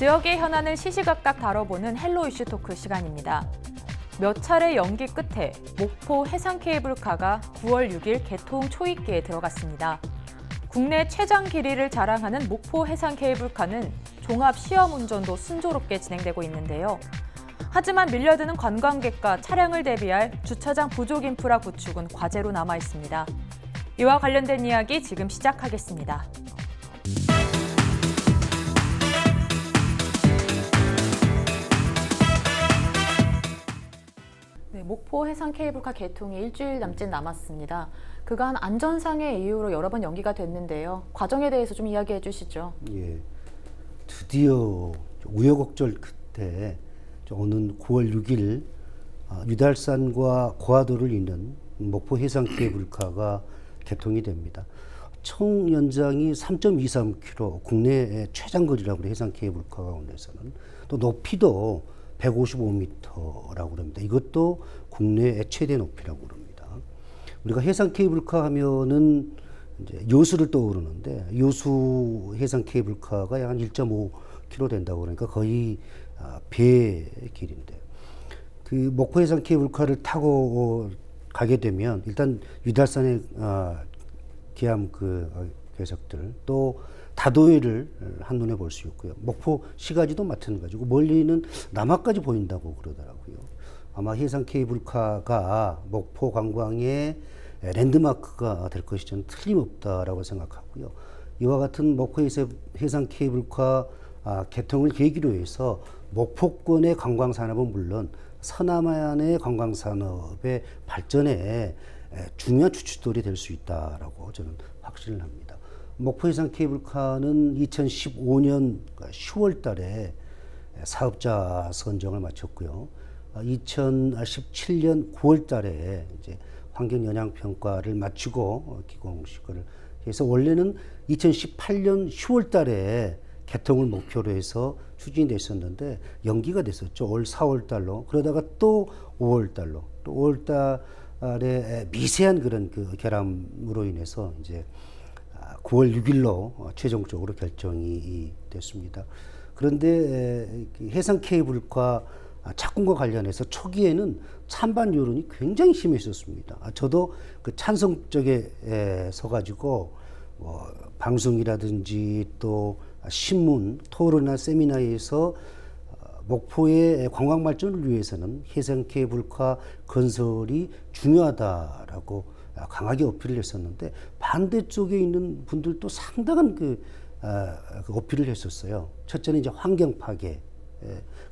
지역의 현안을 시시각각 다뤄보는 헬로 이슈 토크 시간입니다. 몇 차례 연기 끝에 목포 해상 케이블카가 9월 6일 개통 초입기에 들어갔습니다. 국내 최장 길이를 자랑하는 목포 해상 케이블카는 종합 시험 운전도 순조롭게 진행되고 있는데요. 하지만 밀려드는 관광객과 차량을 대비할 주차장 부족 인프라 구축은 과제로 남아 있습니다. 이와 관련된 이야기 지금 시작하겠습니다. 목포 해상 케이블카 개통이 일주일 남짓 남았습니다. 그간 안전상의 이유로 여러 번 연기가 됐는데요. 과정에 대해서 좀 이야기해 주시죠. 예, 드디어 우여곡절 끝에 오는 9월 6일 유달산과 고하도를 잇는 목포 해상 케이블카가 개통이 됩니다. 총 연장이 3.23km, 국내 최장거리라고 해요. 해상 케이블카 가운데서는. 또 높이도 155m라고 합니다. 이것도 국내 최대 높이라고 합니다. 우리가 해상 케이블카 하면은 이제 요수를 떠오르는데 요수 해상 케이블카가 약 한 1.5km 된다고 그러니까 거의 배의 길인데 그 목포 해상 케이블카를 타고 가게 되면 일단 유달산의 기암 궤석들 또 다도해를 한눈에 볼 수 있고요. 목포 시가지도 마찬가지고 멀리는 남하까지 보인다고 그러더라고요. 아마 해상 케이블카가 목포 관광의 랜드마크가 될 것이 저는 틀림없다라고 생각하고요. 이와 같은 목포 해상 케이블카 개통을 계기로 해서 목포권의 관광산업은 물론 서남안의 관광산업의 발전에 중요한 주춧돌이 될 수 있다라고 저는 확신을 합니다. 목포 해상 케이블카는 2015년 10월 달에 사업자 선정을 마쳤고요. 2017년 9월 달에 이제 환경 영향 평가를 마치고 기공식을 해서 원래는 2018년 10월 달에 개통을 목표로 해서 추진이 됐었는데 연기가 됐었죠. 올 4월 달로. 그러다가 또 5월 달로. 또 5월 달에 미세한 그런 결함으로 인해서 이제 9월 6일로 최종적으로 결정이 됐습니다. 그런데 해상 케이블카 착공과 관련해서 초기에는 찬반 여론이 굉장히 심했었습니다. 저도 그 찬성 쪽에 서가지고 방송이라든지 또 신문, 토론이나 세미나에서 목포의 관광 발전을 위해서는 해상 케이블카 건설이 중요하다라고 강하게 어필을 했었는데 반대쪽에 있는 분들도 상당한 그 어필을 했었어요. 첫째는 이제 환경 파괴,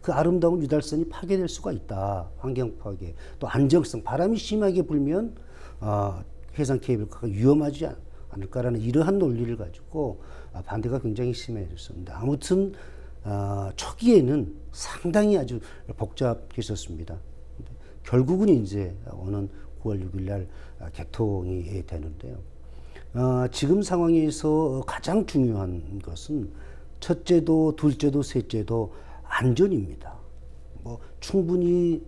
그 아름다운 유달산이 파괴될 수가 있다. 환경 파괴, 또 안정성, 바람이 심하게 불면 해상 케이블카가 위험하지 않을까라는 이러한 논리를 가지고 반대가 굉장히 심해졌습니다. 아무튼 초기에는 상당히 아주 복잡했었습니다. 결국은 이제 오는 9월 6일 날 개통이 되는데요. 지금 상황에서 가장 중요한 것은 첫째도 둘째도 셋째도 안전입니다. 충분히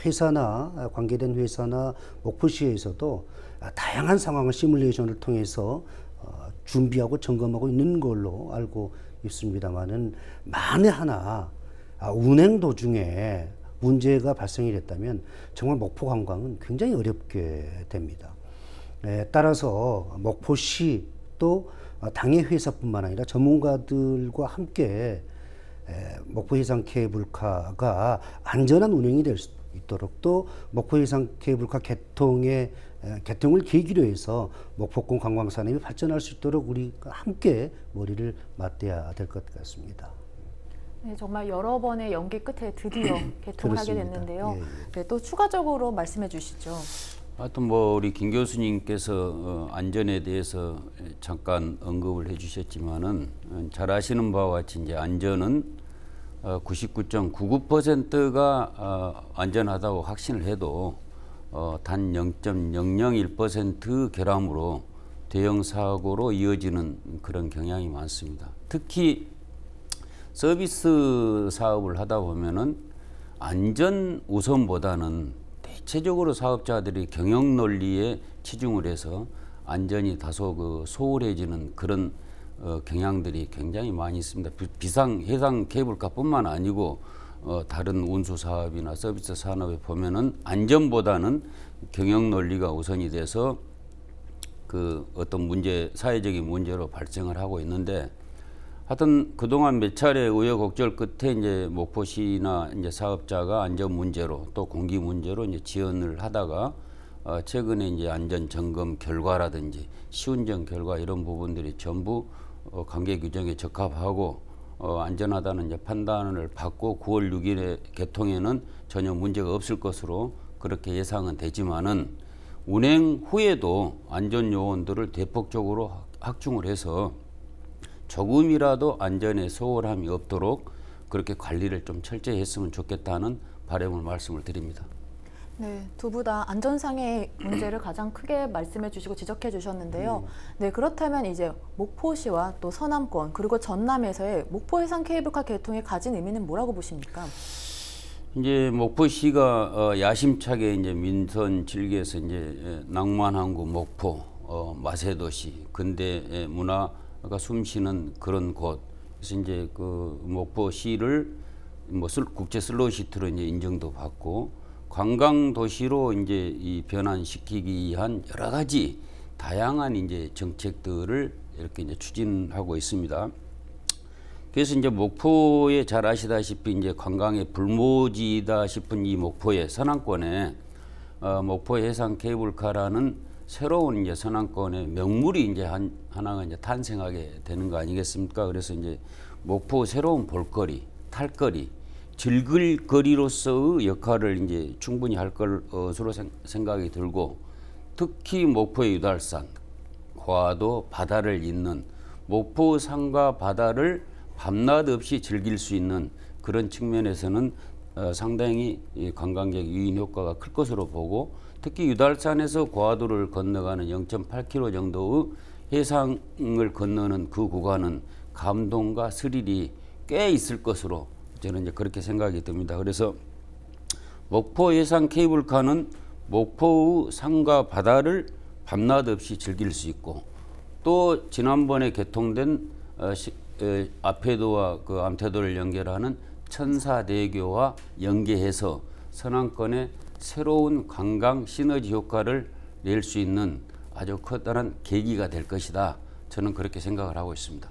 회사나 관계된 회사나 목포시에서도 다양한 상황을 시뮬레이션을 통해서 준비하고 점검하고 있는 걸로 알고 있습니다만은 만에 하나 운행 도중에 문제가 발생이 됐다면 정말 목포 관광은 굉장히 어렵게 됩니다. 따라서 목포시 또 당해 회사뿐만 아니라 전문가들과 함께 목포 해상 케이블카가 안전한 운행이 될 수 있도록 또 목포 해상 케이블카 개통을 계기로 해서 목포권 관광산업이 발전할 수 있도록 우리가 함께 머리를 맞대야 될 것 같습니다. 네, 정말 여러 번의 연기 끝에 드디어 개통을 하게 됐는데요. 예, 예. 네, 또 추가적으로 말씀해 주시죠. 하여튼 우리 김 교수님께서 안전에 대해서 잠깐 언급을 해주셨지만은 잘 아시는 바와 같이 이제 안전은 99.99%가 안전하다고 확신을 해도 단 0.001% 결함으로 대형 사고로 이어지는 그런 경향이 많습니다. 특히 서비스 사업을 하다 보면은 안전 우선보다는 대체적으로 사업자들이 경영 논리에 치중을 해서 안전이 다소 소홀해지는 그런 경향들이 굉장히 많이 있습니다. 비상 해상 케이블카뿐만 아니고 다른 운수 사업이나 서비스 산업에 보면은 안전보다는 경영 논리가 우선이 돼서 그 어떤 문제, 사회적인 문제로 발생을 하고 있는데, 하여튼 그동안 몇 차례 우여곡절 끝에 이제 목포시나 이제 사업자가 안전 문제로 또 공기 문제로 이제 지연을 하다가 최근에 이제 안전 점검 결과라든지 시운전 결과 이런 부분들이 전부 관계 규정에 적합하고 안전하다는 이제 판단을 받고 9월 6일에 개통에는 전혀 문제가 없을 것으로 그렇게 예상은 되지만은, 운행 후에도 안전 요원들을 대폭적으로 확충을 해서 조금이라도 안전에 소홀함이 없도록 그렇게 관리를 좀 철저히 했으면 좋겠다는 바람을 말씀을 드립니다. 네, 두 분 다 안전상의 문제를 가장 크게 말씀해 주시고 지적해 주셨는데요. 네, 그렇다면 이제 목포시와 또 서남권 그리고 전남에서의 목포 해상 케이블카 개통이 가진 의미는 뭐라고 보십니까? 이제 목포시가 야심차게 이제 민선 7기에서 이제 낭만항구 목포, 마세도시, 근대 문화가 숨쉬는 그런 곳. 그래서 이제 그 목포시를 뭐 국제 슬로우시티로 이제 인정도 받고 관광 도시로 이제 이 변환시키기 위한 여러 가지 다양한 이제 정책들을 이렇게 이제 추진하고 있습니다. 그래서 이제 목포에 잘 아시다시피 이제 관광의 불모지다 싶은 이 목포의 서남권에 목포 해상 케이블카라는 새로운 이제 서남권의 명물이 이제 하나가 이제 탄생하게 되는 거 아니겠습니까? 그래서 이제 목포 새로운 볼거리, 탈거리, 즐길거리로서의 역할을 이제 충분히 할 것으로 생각이 들고, 특히 목포의 유달산, 과도 바다를 잇는 목포 산과 바다를 밤낮 없이 즐길 수 있는 그런 측면에서는 상당히 관광객 유인 효과가 클 것으로 보고, 특히 유달산에서 고화도를 건너가는 0.8km 정도의 해상을 건너는 그 구간은 감동과 스릴이 꽤 있을 것으로 저는 이제 그렇게 생각이 듭니다. 그래서 목포 해상 케이블카는 목포의 산과 바다를 밤낮 없이 즐길 수 있고, 또 지난번에 개통된 앞해도와 그 암태도를 연결하는 천사대교와 연계해서 서남권의 새로운 관광 시너지 효과를 낼 수 있는 아주 커다란 계기가 될 것이다. 저는 그렇게 생각을 하고 있습니다.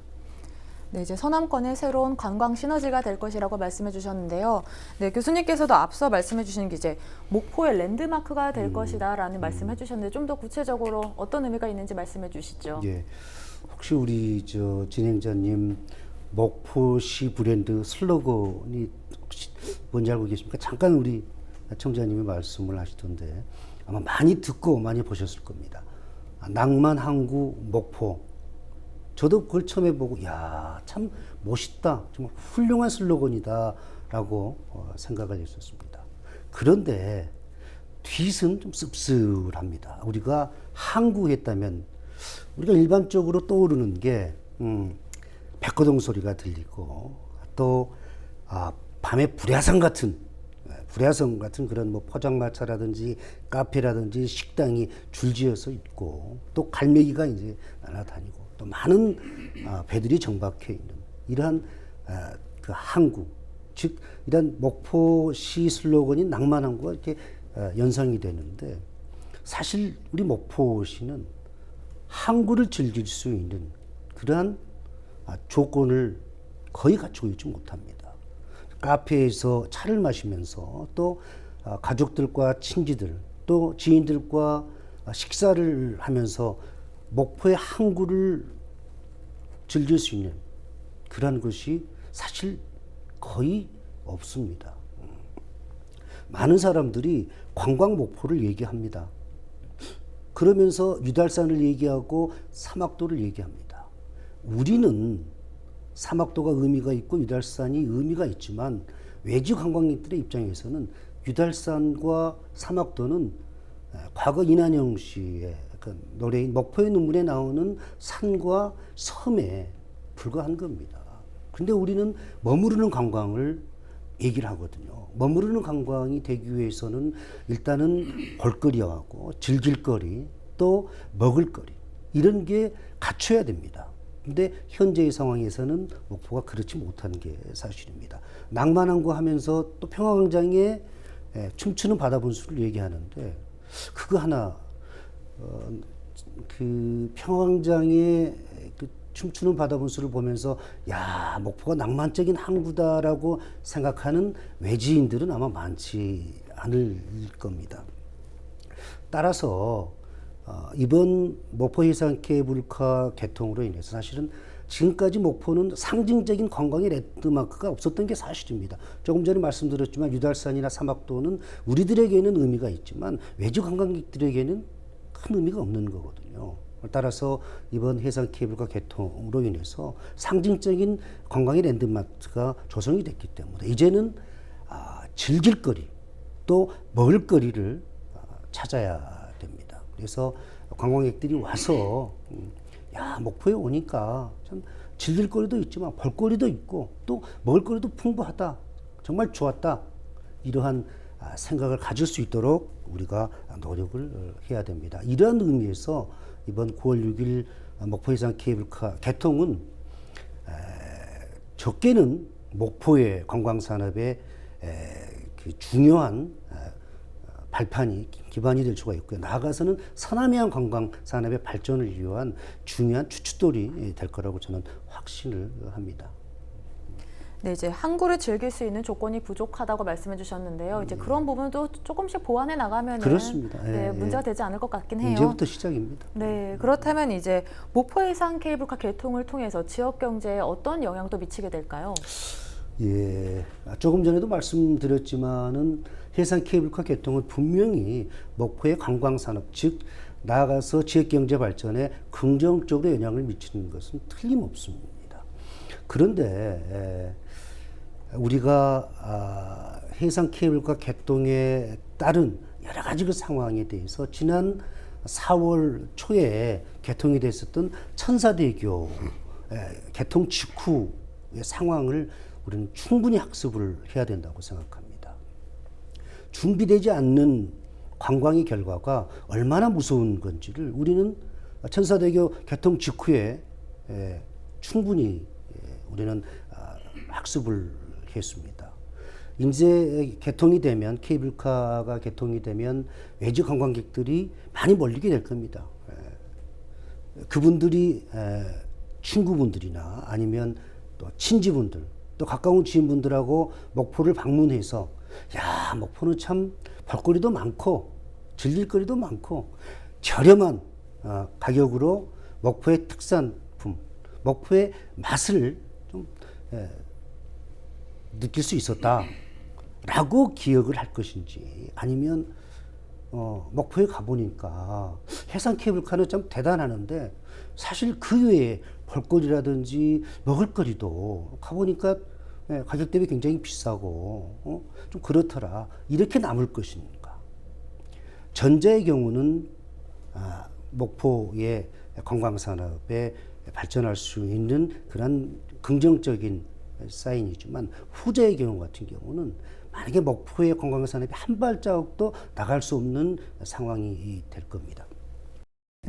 네, 이제 서남권의 새로운 관광 시너지가 될 것이라고 말씀해 주셨는데요. 네, 교수님께서도 앞서 말씀해 주신 게 이제 목포의 랜드마크가 될 것이다라는 말씀해 주셨는데, 좀 더 구체적으로 어떤 의미가 있는지 말씀해 주시죠. 예. 혹시 우리 저 진행자님 목포시 브랜드 슬로건이 혹시 뭔지 알고 계십니까? 잠깐 우리 청자님이 말씀을 하시던데 아마 많이 듣고 많이 보셨을 겁니다. 낭만항구 목포. 저도 그걸 처음 해보고 야, 참 멋있다, 정말 훌륭한 슬로건이다라고 생각을 했었습니다. 그런데 뒷은 좀 씁쓸합니다. 우리가 항구했다면 우리가 일반적으로 떠오르는 게 백거동 소리가 들리고, 또 밤에 불야성 같은 그런 뭐 포장마차라든지 카페라든지 식당이 줄지어서 있고, 또 갈매기가 이제 날아다니고, 또 많은 배들이 정박해 있는 이러한 그 항구, 즉 이런 목포시 슬로건인 낭만항구가 이렇게 연상이 되는데, 사실 우리 목포시는 항구를 즐길 수 있는 그러한 조건을 거의 갖추고 있지 못합니다. 카페에서 차를 마시면서 또 가족들과 친지들 또 지인들과 식사를 하면서 목포의 항구를 즐길 수 있는 그런 것이 사실 거의 없습니다. 많은 사람들이 관광 목포를 얘기합니다. 그러면서 유달산을 얘기하고 사막도를 얘기합니다. 우리는 사막도가 의미가 있고 유달산이 의미가 있지만, 외지 관광객들의 입장에서는 유달산과 사막도는 과거 이난영 씨의 그 노래인 목포의 눈물에 나오는 산과 섬에 불과한 겁니다. 그런데 우리는 머무르는 관광을 얘기를 하거든요. 머무르는 관광이 되기 위해서는 일단은 볼거리하고 즐길거리 또 먹을거리 이런 게 갖춰야 됩니다. 근데 현재의 상황에서는 목포가 그렇지 못한 게 사실입니다. 낭만한 거 하면서 또 평화광장에 춤추는 바다 분수를 얘기하는데 그거 하나 그 평화광장에 그 춤추는 바다 분수를 보면서 야 목포가 낭만적인 항구다라고 생각하는 외지인들은 아마 많지 않을 겁니다. 따라서 이번 목포 해상 케이블카 개통으로 인해서 사실은 지금까지 목포는 상징적인 관광의 랜드마크가 없었던 게 사실입니다. 조금 전에 말씀드렸지만 유달산이나 사막도는 우리들에게는 의미가 있지만 외지 관광객들에게는 큰 의미가 없는 거거든요. 따라서 이번 해상 케이블카 개통으로 인해서 상징적인 관광의 랜드마크가 조성이 됐기 때문에 이제는 즐길 거리 또 먹을 거리를 찾아야 됩니다. 그래서 관광객들이 와서 야 목포에 오니까 참 즐길 거리도 있지만 볼거리도 있고 또 먹을 거리도 풍부하다. 정말 좋았다. 이러한 생각을 가질 수 있도록 우리가 노력을 해야 됩니다. 이러한 의미에서 이번 9월 6일 목포 해상 케이블카 개통은 적게는 목포의 관광 산업의 그 중요한 발판이 기반이 될 수가 있고요. 나아가서는 서남해안 관광 산업의 발전을 위한 중요한 추춧돌이 될 거라고 저는 확신을 합니다. 네, 이제 항구를 즐길 수 있는 조건이 부족하다고 말씀해 주셨는데요. 이제 그런 부분도 조금씩 보완해 나가면 그렇습니다. 네, 문제가 되지 않을 것 같긴 해요. 이제부터 시작입니다. 네, 그렇다면 이제 목포 해상 케이블카 개통을 통해서 지역 경제에 어떤 영향도 미치게 될까요? 예, 조금 전에도 말씀드렸지만은 해상 케이블카 개통은 분명히 목포의 관광 산업, 즉 나아가서 지역 경제 발전에 긍정적으로 영향을 미치는 것은 틀림없습니다. 그런데 우리가 해상 케이블카 개통에 따른 여러 가지 그 상황에 대해서 지난 4월 초에 개통이 됐었던 천사대교 개통 직후의 상황을 우리는 충분히 학습을 해야 된다고 생각합니다. 준비되지 않는 관광의 결과가 얼마나 무서운 건지를 우리는 천사대교 개통 직후에 충분히 우리는 학습을 했습니다. 이제 개통이 되면 케이블카가 개통이 되면 외지 관광객들이 많이 몰리게 될 겁니다. 그분들이 친구분들이나 아니면 또 친지분들 또 가까운 지인분들하고 목포를 방문해서 야 목포는 참 볼거리도 많고 즐길 거리도 많고 저렴한 가격으로 목포의 특산품 목포의 맛을 좀 느낄 수 있었다라고 기억을 할 것인지 아니면 목포에 가보니까 해상 케이블카는 참 대단하는데 사실 그 외에 볼거리라든지 먹을거리도 가보니까 가격 대비 굉장히 비싸고 좀 그렇더라 이렇게 남을 것인가. 전자의 경우는 목포의 관광산업에 발전할 수 있는 그런 긍정적인 사인이지만 후자의 경우 같은 경우는 만약에 목포의 관광산업이 한 발자국도 나갈 수 없는 상황이 될 겁니다.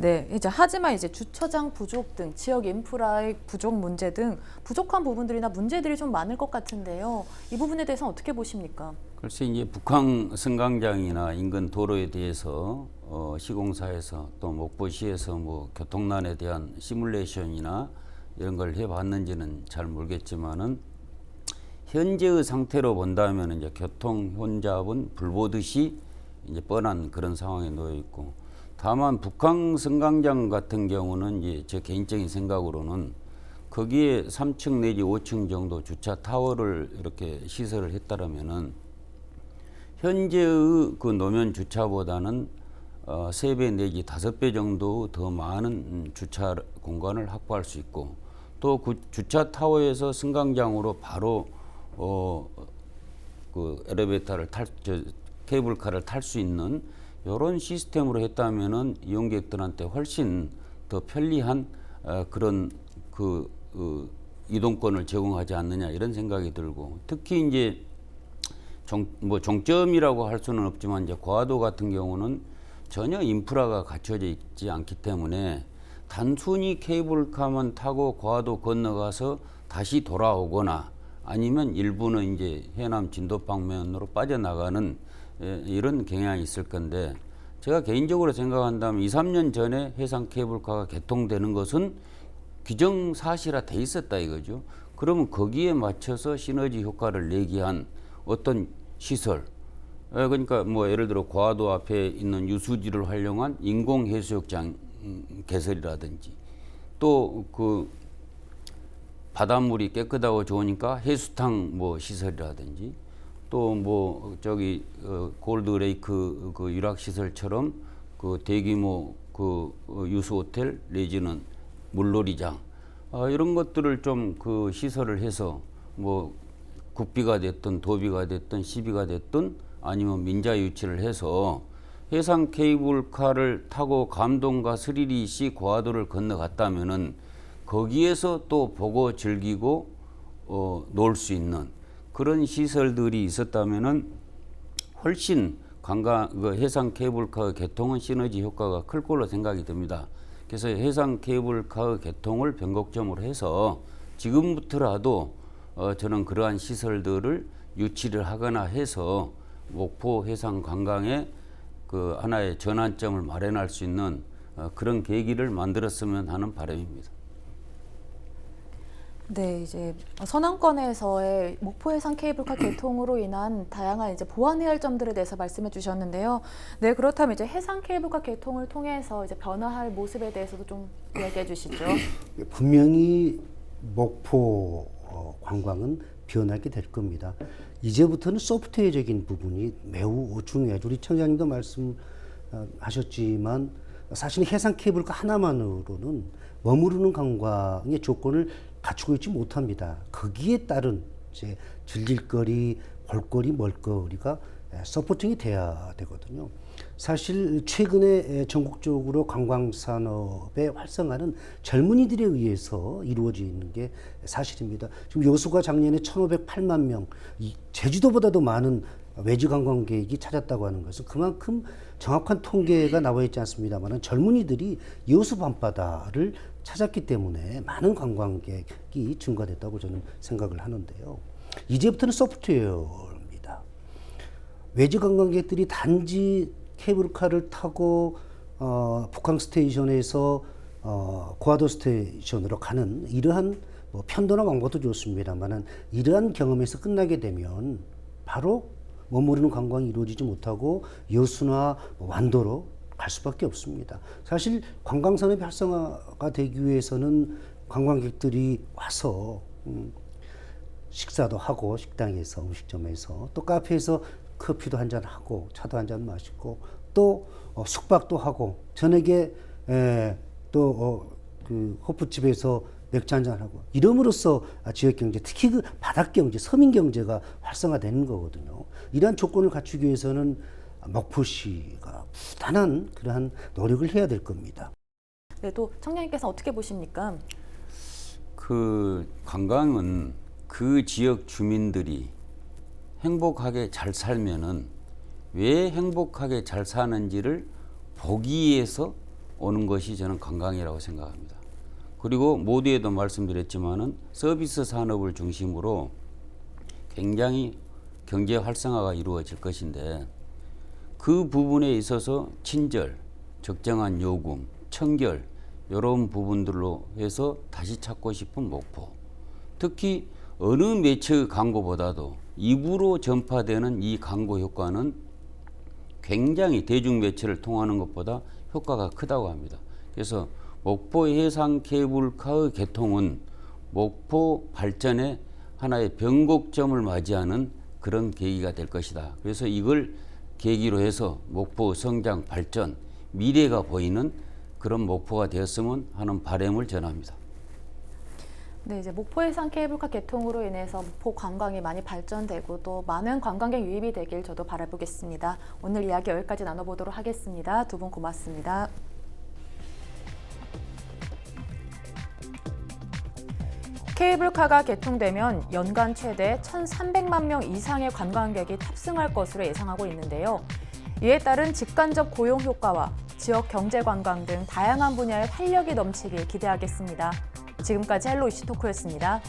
네, 하지만 주차장 부족 등 지역 인프라의 부족 문제 등 부족한 부분들이나 문제들이 좀 많을 것 같은데요. 이 부분에 대해서는 어떻게 보십니까? 글쎄 이제 북항 승강장이나 인근 도로에 대해서 시공사에서 또 목포시에서 뭐 교통난에 대한 시뮬레이션이나 이런 걸 해봤는지는 잘 모르겠지만은 현재의 상태로 본다면 이제 교통 혼잡은 불보듯이 이제 뻔한 그런 상황에 놓여 있고. 다만 북항 승강장 같은 경우는 이제 제 개인적인 생각으로는 거기에 3층 내지 5층 정도 주차 타워를 이렇게 시설을 했다라면은 현재의 그 노면 주차보다는 3배 내지 5배 정도 더 많은 주차 공간을 확보할 수 있고 또 그 주차 타워에서 승강장으로 바로 그 엘리베이터를 케이블카를 탈 수 있는 이런 시스템으로 했다면은 이용객들한테 훨씬 더 편리한 그런 이동권을 제공하지 않느냐 이런 생각이 들고 특히 이제 종점이라고 할 수는 없지만 이제 고화도 같은 경우는 전혀 인프라가 갖춰져 있지 않기 때문에 단순히 케이블카만 타고 고화도 건너가서 다시 돌아오거나 아니면 일부는 이제 해남 진도 방면으로 빠져나가는 이런 경향이 있을 건데, 제가 개인적으로 생각한다면 2, 3년 전에 해상 케이블카가 개통되는 것은 규정사실화 돼 있었다 이거죠. 그러면 거기에 맞춰서 시너지 효과를 내기 위한 어떤 시설, 그러니까 뭐 예를 들어 고화도 앞에 있는 유수지를 활용한 인공해수욕장 개설이라든지, 또 그 바닷물이 깨끗하고 좋으니까 해수탕 뭐 시설이라든지, 또 뭐 저기 골드레이크 그 유락 시설처럼 그 대규모 그 유수 호텔 내지는 물놀이장, 이런 것들을 좀 그 시설을 해서 뭐 국비가 됐든 도비가 됐든 시비가 됐든 아니면 민자 유치를 해서 해상 케이블카를 타고 감동과 스릴이 씨 고화도를 건너갔다면은 거기에서 또 보고 즐기고 놀 수 있는 그런 시설들이 있었다면은 훨씬 관광 그 해상 케이블카 개통은 시너지 효과가 클 걸로 생각이 듭니다. 그래서 해상 케이블카 개통을 변곡점으로 해서 지금부터라도 저는 그러한 시설들을 유치를 하거나 해서 목포 해상 관광의 그 하나의 전환점을 마련할 수 있는 그런 계기를 만들었으면 하는 바람입니다. 네, 이제 서남권에서의 목포 해상 케이블카 개통으로 인한 다양한 이제 보완해야 할 점들에 대해서 말씀해 주셨는데요. 네, 그렇다면 이제 해상 케이블카 개통을 통해서 이제 변화할 모습에 대해서도 좀 이야기해 주시죠. 분명히 목포 관광은 변하게 될 겁니다. 이제부터는 소프트웨어적인 부분이 매우 중요하죠. 우리 청장님도 말씀하셨지만 사실 해상 케이블카 하나만으로는 머무르는 관광의 조건을 갖추고 있지 못합니다. 거기에 따른 이제 즐길거리, 볼거리, 먹거리가 서포팅이 돼야 되거든요. 사실 최근에 전국적으로 관광산업의 활성화는 젊은이들에 의해서 이루어지는 게 사실입니다. 지금 여수가 작년에 1,508만 명, 제주도보다도 많은 외지 관광객이 찾았다고 하는 것은 그만큼 정확한 통계가 나와 있지 않습니다만 젊은이들이 여수 밤바다를 찾았기 때문에 많은 관광객이 증가됐다고 저는 생각을 하는데요. 이제부터는 소프트웨어입니다. 외지 관광객들이 단지 케이블카를 타고 북항 스테이션에서 고화도 스테이션으로 가는 이러한 뭐 편도나 왕복도 좋습니다만은 이러한 경험에서 끝나게 되면 바로 머무르는 관광이 이루어지지 못하고 여수나 완도로 갈 수밖에 없습니다. 사실 관광산업이 활성화가 되기 위해서는 관광객들이 와서 식사도 하고 식당에서 음식점에서 또 카페에서 커피도 한잔 하고 차도 한잔 마시고 또 숙박도 하고 저녁에 또 그 호프집에서 맥주 한잔 하고 이름으로써 지역 경제, 특히 그 바닷 경제, 서민 경제가 활성화되는 거거든요. 이러한 조건을 갖추기 위해서는 목포시가 부단한 그러한 노력을 해야 될 겁니다. 네, 또 청장님께서 어떻게 보십니까? 그 관광은 그 지역 주민들이 행복하게 잘 살면은 왜 행복하게 잘 사는지를 보기 위해서 오는 것이 저는 관광이라고 생각합니다. 그리고 모두에도 말씀드렸지만은 서비스 산업을 중심으로 굉장히 경제 활성화가 이루어질 것인데 그 부분에 있어서 친절, 적정한 요금, 청결 이런 부분들로 해서 다시 찾고 싶은 목포. 특히 어느 매체 광고보다도 입으로 전파되는 이 광고 효과는 굉장히 대중 매체를 통하는 것보다 효과가 크다고 합니다. 그래서 목포 해상 케이블카의 개통은 목포 발전의 하나의 변곡점을 맞이하는 그런 계기가 될 것이다. 그래서 이걸 계기로 해서 목포 성장 발전, 미래가 보이는 그런 목포가 되었으면 하는 바람을 전합니다. 네, 이제 목포 해상 케이블카 개통으로 인해서 목포 관광이 많이 발전되고 또 많은 관광객 유입이 되길 저도 바라보겠습니다. 오늘 이야기 여기까지 나눠보도록 하겠습니다. 두 분 고맙습니다. 케이블카가 개통되면 연간 최대 1,300만 명 이상의 관광객이 탑승할 것으로 예상하고 있는데요. 이에 따른 직간접 고용 효과와 지역 경제 관광 등 다양한 분야의 활력이 넘치길 기대하겠습니다. 지금까지 헬로 이슈 토크였습니다.